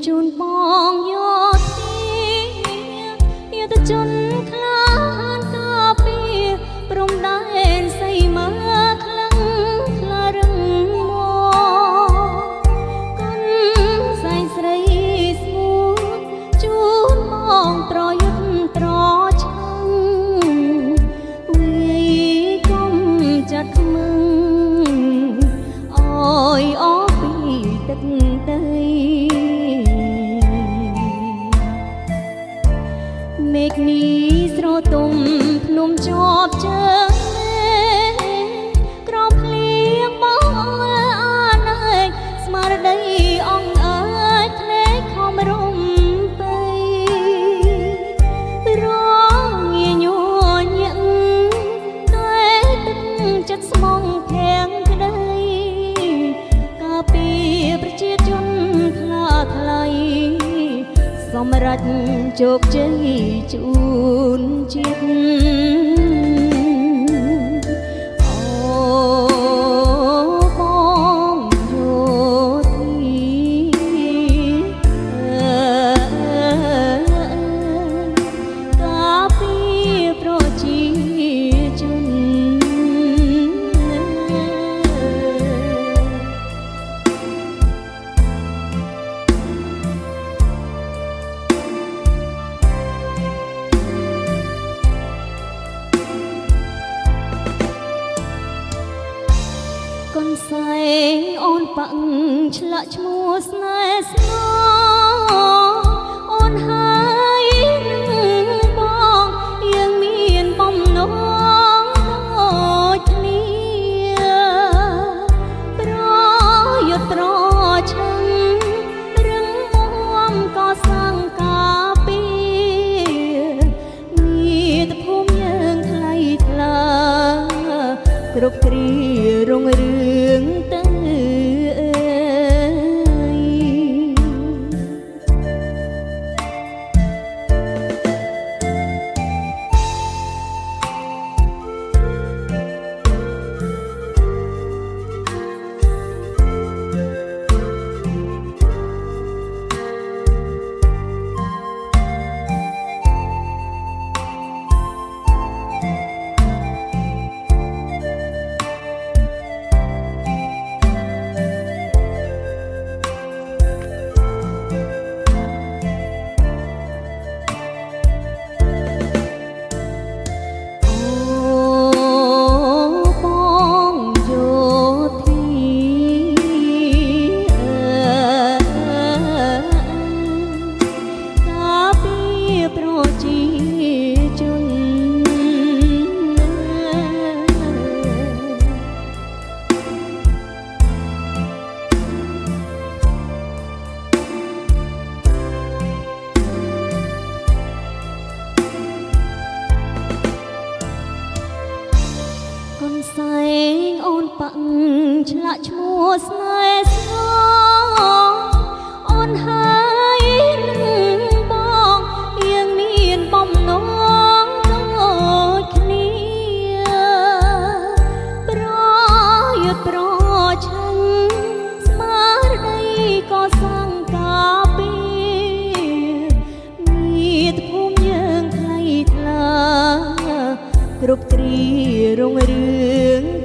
ជូនបងយកទៅជន់ខ្លានកាពីព្រំដែនសីមាខ្លាំងខ្លារឹងមកកូនសែងស្រីស្ងួនជូនបងត្រយុទ្ធត្រឆឹងវាយកុំចាត់មឹងអើយអស់ពីទឹកដីមេឃនេះស្រទុំភ្នំជាប់ជើងក្រំភ្លៀងបងអាណើយស្មារតីអងអើយភ្លេចខំរំពេរងាញួរញាក់តែទឹកចិត្តស្មងខាំងក្ដីការពីប្រជាជនខ្លាថ្លៃសម្រាប់ជោគជ័យជូនជាតិអូបងយោធីការពីប្រជាជនកូនសែងអូនប៉ាំងឆ្លាក់ឈ្មោះស្នេហ៍ស្នងអូនហើយនឹងបងយើងមានបំណងដូចគ្នាប្រយុទ្ធត្រឆឹងរឹងមាំក៏សាងការពីមាតុភូមិយើងថ្លៃថ្លាគ្រប់គ្រារុងរឿងទៅកូនសែងអូនប៉ាំងឆ្លាក់ឈ្មោះស្នេហ៍ស្នងអូនហើយនឹងបងយើងមានបំណងដូចគ្នាប្រយុទ្ធប្រឆឹងស្មារតីក៏សាងការពីមាតុភូមិយើងថ្លៃថ្លាគ្រប់គ្រារុងរឿង